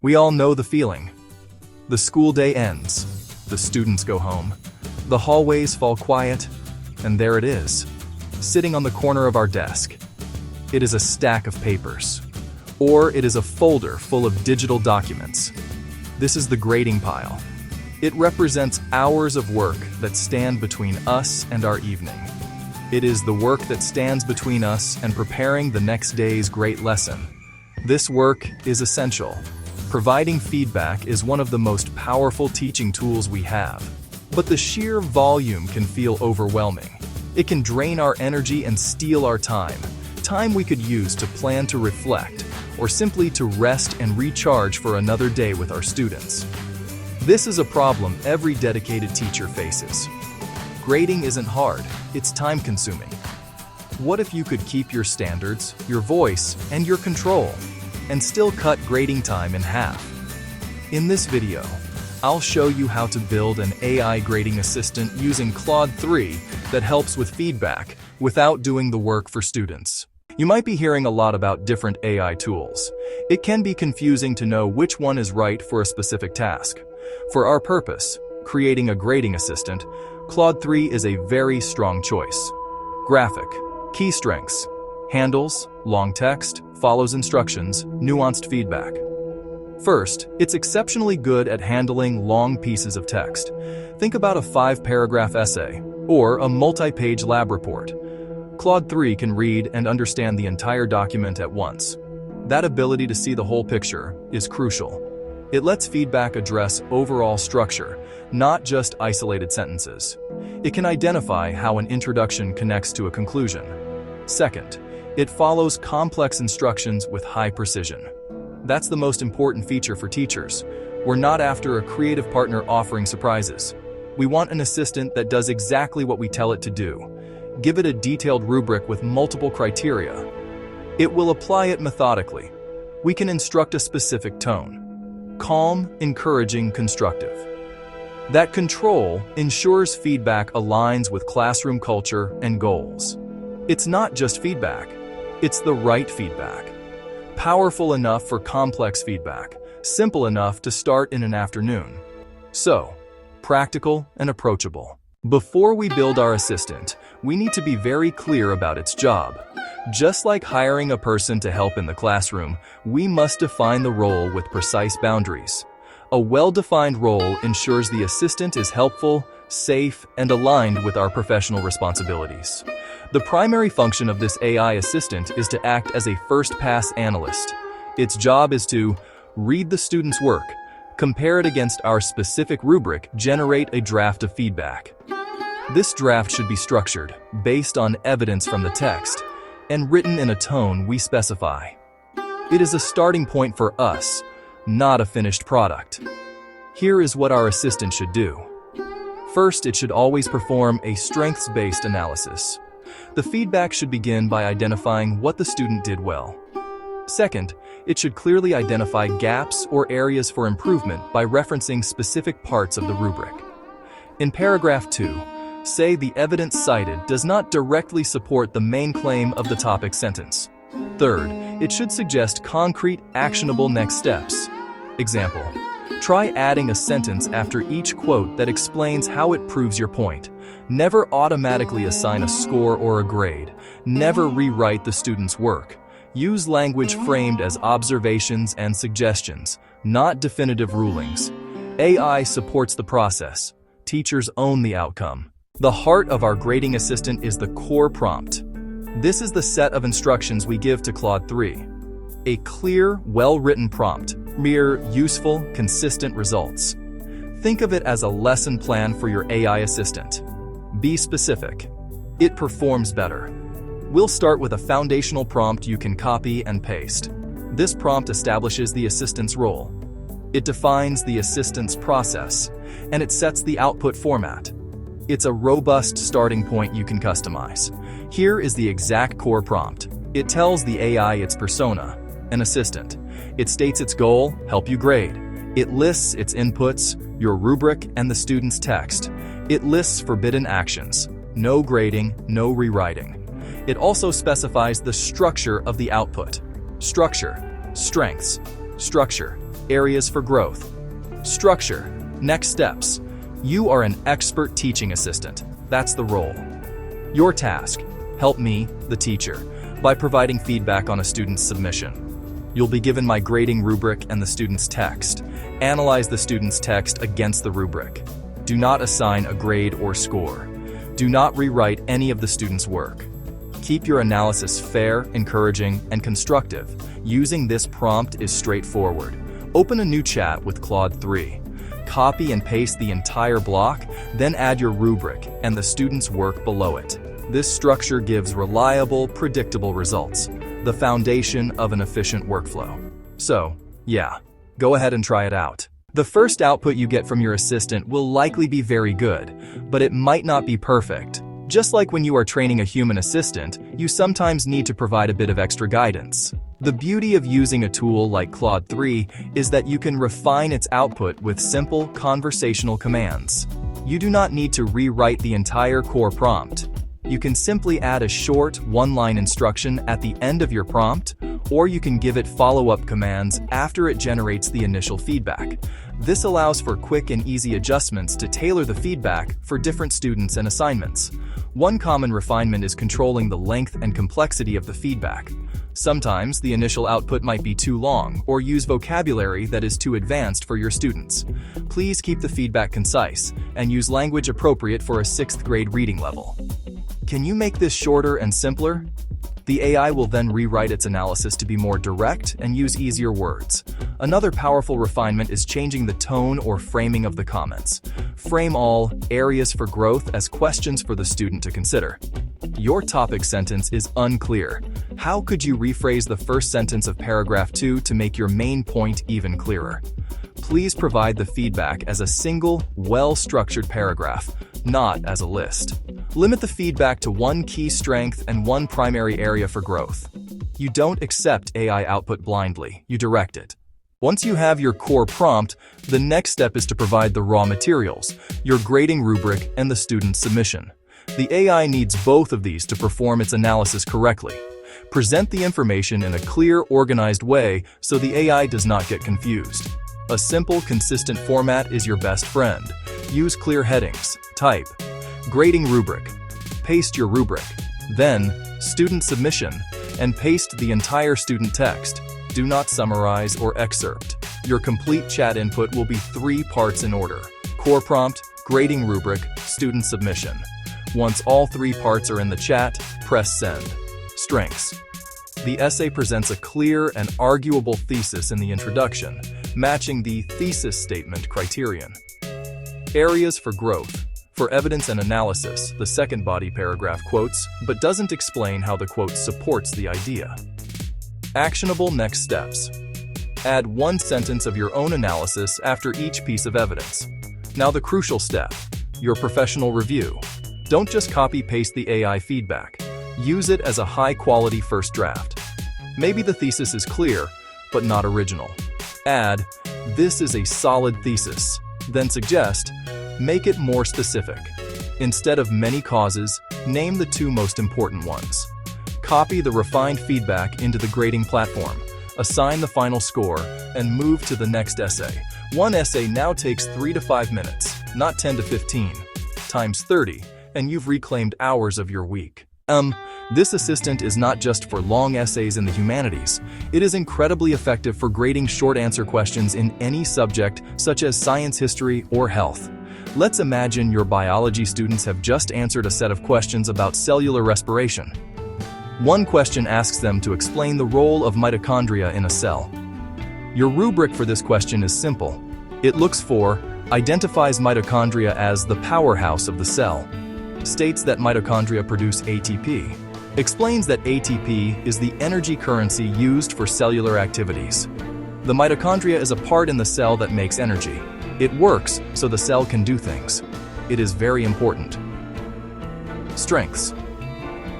We all know the feeling. The school day ends, the students go home, the hallways fall quiet, and there it is, sitting on the corner of our desk. It is a stack of papers, or it is a folder full of digital documents. This is the grading pile. It represents hours of work that stand between us and our evening. It is the work that stands between us and preparing the next day's great lesson. This work is essential. Providing feedback is one of the most powerful teaching tools we have. But the sheer volume can feel overwhelming. It can drain our energy and steal our time we could use to plan to reflect, or simply to rest and recharge for another day with our students. This is a problem every dedicated teacher faces. Grading isn't hard, it's time-consuming. What if you could keep your standards, your voice, and your control, and still cut grading time in half? In this video, I'll show you how to build an AI grading assistant using Claude 3 that helps with feedback without doing the work for students. You might be hearing a lot about different AI tools. It can be confusing to know which one is right for a specific task. For our purpose, creating a grading assistant, Claude 3 is a very strong choice. Graphic, key strengths, handles, long text, follows instructions, nuanced feedback. First, it's exceptionally good at handling long pieces of text. Think about a 5-paragraph essay or a multi-page lab report. Claude 3 can read and understand the entire document at once. That ability to see the whole picture is crucial. It lets feedback address overall structure, not just isolated sentences. It can identify how an introduction connects to a conclusion. Second, it follows complex instructions with high precision. That's the most important feature for teachers. We're not after a creative partner offering surprises. We want an assistant that does exactly what we tell it to do. Give it a detailed rubric with multiple criteria. It will apply it methodically. We can instruct a specific tone: calm, encouraging, constructive. That control ensures feedback aligns with classroom culture and goals. It's not just feedback, it's the right feedback. Powerful enough for complex feedback, simple enough to start in an afternoon. So, practical and approachable. Before we build our assistant, we need to be very clear about its job. Just like hiring a person to help in the classroom, we must define the role with precise boundaries. A well-defined role ensures the assistant is helpful, safe, and aligned with our professional responsibilities. The primary function of this AI assistant is to act as a first-pass analyst. Its job is to read the student's work, compare it against our specific rubric, generate a draft of feedback. This draft should be structured, based on evidence from the text, and written in a tone we specify. It is a starting point for us, not a finished product. Here is what our assistant should do. First, it should always perform a strengths-based analysis. The feedback should begin by identifying what the student did well. Second, it should clearly identify gaps or areas for improvement by referencing specific parts of the rubric. In paragraph 2, say the evidence cited does not directly support the main claim of the topic sentence. Third, it should suggest concrete, actionable next steps. Example: try adding a sentence after each quote that explains how it proves your point. Never automatically assign a score or a grade. Never rewrite the student's work. Use language framed as observations and suggestions, not definitive rulings. AI supports the process. Teachers own the outcome. The heart of our grading assistant is the core prompt. This is the set of instructions we give to Claude 3. A clear, well-written prompt, mere, useful, consistent results. Think of it as a lesson plan for your AI assistant. Be specific. It performs better. We'll start with a foundational prompt you can copy and paste. This prompt establishes the assistant's role. It defines the assistant's process, and it sets the output format. It's a robust starting point you can customize. Here is the exact core prompt. It tells the AI its persona, an assistant. It states its goal, help you grade. It lists its inputs, your rubric, and the student's text. It lists forbidden actions, no grading, no rewriting. It also specifies the structure of the output. Structure, strengths, structure, Areas for growth. Structure. Next steps. You are an expert teaching assistant. That's the role. Your task: help me, the teacher, by providing feedback on a student's submission. You'll be given my grading rubric and the student's text. Analyze the student's text against the rubric. Do not assign a grade or score. Do not rewrite any of the student's work. Keep your analysis fair, encouraging, and constructive. Using this prompt is straightforward. Open a new chat with Claude 3. Copy and paste the entire block, then add your rubric and the student's work below it. This structure gives reliable, predictable results, the foundation of an efficient workflow. So, yeah, go ahead and try it out. The first output you get from your assistant will likely be very good, but it might not be perfect. Just like when you are training a human assistant, you sometimes need to provide a bit of extra guidance. The beauty of using a tool like Claude 3 is that you can refine its output with simple conversational commands. You do not need to rewrite the entire core prompt. You can simply add a short, one-line instruction at the end of your prompt, or you can give it follow-up commands after it generates the initial feedback. This allows for quick and easy adjustments to tailor the feedback for different students and assignments. One common refinement is controlling the length and complexity of the feedback. Sometimes the initial output might be too long or use vocabulary that is too advanced for your students. Please keep the feedback concise and use language appropriate for a 6th grade reading level. Can you make this shorter and simpler? The AI will then rewrite its analysis to be more direct and use easier words. Another powerful refinement is changing the tone or framing of the comments. Frame all areas for growth as questions for the student to consider. Your topic sentence is unclear. How could you rephrase the first sentence of paragraph 2 to make your main point even clearer? Please provide the feedback as a single, well-structured paragraph, not as a list. Limit the feedback to one key strength and one primary area for growth. You don't accept AI output blindly, you direct it. Once you have your core prompt, the next step is to provide the raw materials, your grading rubric, and the student's submission. The AI needs both of these to perform its analysis correctly. Present the information in a clear, organized way so the AI does not get confused. A simple, consistent format is your best friend. Use clear headings. Type grading rubric. Paste your rubric. Then, student submission, and paste the entire student text. Do not summarize or excerpt. Your complete chat input will be 3 parts in order: core prompt, grading rubric, student submission. Once all 3 parts are in the chat, press send. Strengths. The essay presents a clear and arguable thesis in the introduction, matching the thesis statement criterion. Areas for growth. For evidence and analysis, the second body paragraph quotes, but doesn't explain how the quote supports the idea. Actionable next steps. Add 1 sentence of your own analysis after each piece of evidence. Now the crucial step, your professional review. Don't just copy-paste the AI feedback. Use it as a high-quality first draft. Maybe the thesis is clear, but not original. Add, "This is a solid thesis." Then suggest, make it more specific. Instead of many causes, name the 2 most important ones. Copy the refined feedback into the grading platform, assign the final score, and move to the next essay. One essay now takes 3 to 5 minutes, not 10 to 15, times 30, and you've reclaimed hours of your week. This assistant is not just for long essays in the humanities. It is incredibly effective for grading short answer questions in any subject, such as science, history, or health. Let's imagine your biology students have just answered a set of questions about cellular respiration. One question asks them to explain the role of mitochondria in a cell. Your rubric for this question is simple. It looks for, identifies mitochondria as the powerhouse of the cell, states that mitochondria produce ATP, explains that ATP is the energy currency used for cellular activities. The mitochondria is a part in the cell that makes energy. It works so the cell can do things. It is very important. Strengths.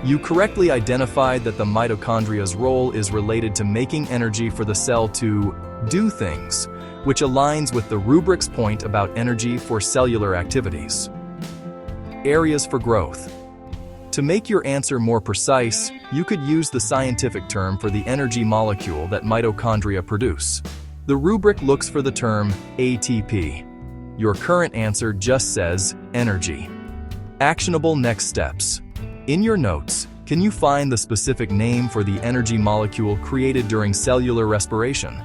You correctly identified that the mitochondria's role is related to making energy for the cell to do things, which aligns with the rubric's point about energy for cellular activities. Areas for growth. To make your answer more precise, you could use the scientific term for the energy molecule that mitochondria produce. The rubric looks for the term ATP. Your current answer just says energy. Actionable next steps. In your notes, can you find the specific name for the energy molecule created during cellular respiration?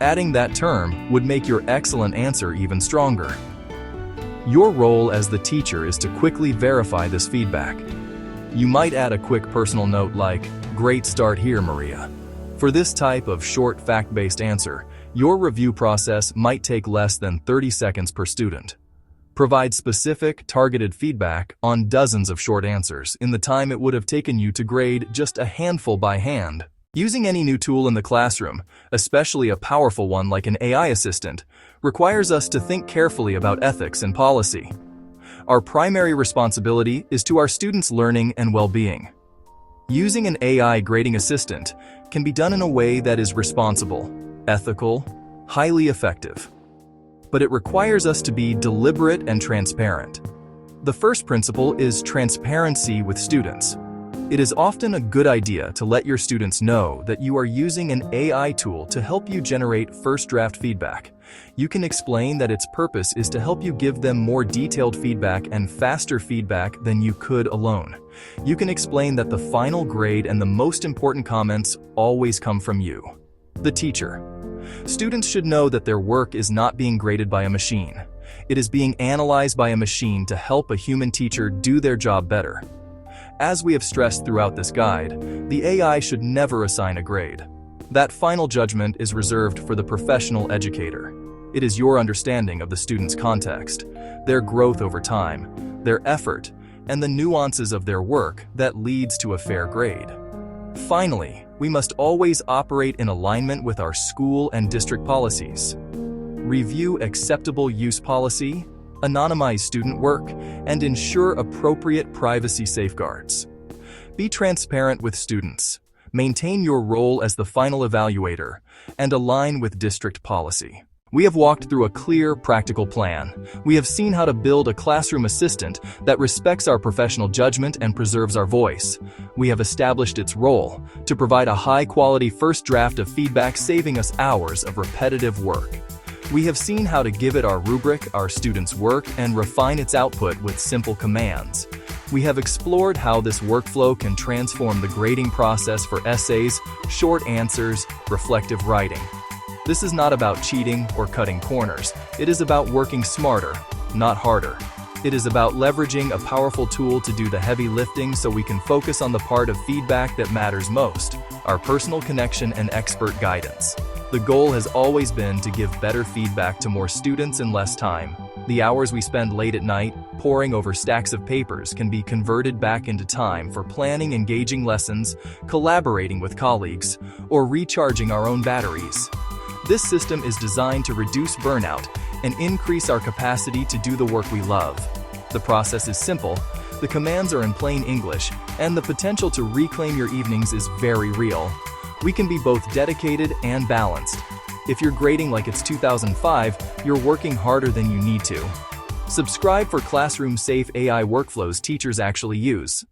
Adding that term would make your excellent answer even stronger. Your role as the teacher is to quickly verify this feedback. You might add a quick personal note like, "Great start here, Maria." For this type of short fact-based answer, your review process might take less than 30 seconds per student. Provide specific, targeted feedback on dozens of short answers in the time it would have taken you to grade just a handful by hand. Using any new tool in the classroom, especially a powerful one like an AI assistant, requires us to think carefully about ethics and policy. Our primary responsibility is to our students' learning and well-being. Using an AI grading assistant can be done in a way that is responsible, ethical, highly effective. But it requires us to be deliberate and transparent. The first principle is transparency with students. It is often a good idea to let your students know that you are using an AI tool to help you generate first draft feedback. You can explain that its purpose is to help you give them more detailed feedback and faster feedback than you could alone. You can explain that the final grade and the most important comments always come from you, the teacher. Students should know that their work is not being graded by a machine. It is being analyzed by a machine to help a human teacher do their job better. As we have stressed throughout this guide, the AI should never assign a grade. That final judgment is reserved for the professional educator. It is your understanding of the student's context, their growth over time, their effort, and the nuances of their work that leads to a fair grade. Finally, we must always operate in alignment with our school and district policies. Review acceptable use policy, anonymize student work, and ensure appropriate privacy safeguards. Be transparent with students, maintain your role as the final evaluator, and align with district policy. We have walked through a clear, practical plan. We have seen how to build a classroom assistant that respects our professional judgment and preserves our voice. We have established its role to provide a high-quality first draft of feedback, saving us hours of repetitive work. We have seen how to give it our rubric, our students' work, and refine its output with simple commands. We have explored how this workflow can transform the grading process for essays, short answers, reflective writing. This is not about cheating or cutting corners. It is about working smarter, not harder. It is about leveraging a powerful tool to do the heavy lifting so we can focus on the part of feedback that matters most, our personal connection and expert guidance. The goal has always been to give better feedback to more students in less time. The hours we spend late at night, poring over stacks of papers, can be converted back into time for planning engaging lessons, collaborating with colleagues, or recharging our own batteries. This system is designed to reduce burnout and increase our capacity to do the work we love. The process is simple, the commands are in plain English, and the potential to reclaim your evenings is very real. We can be both dedicated and balanced. If you're grading like it's 2005, you're working harder than you need to. Subscribe for classroom-safe AI workflows teachers actually use.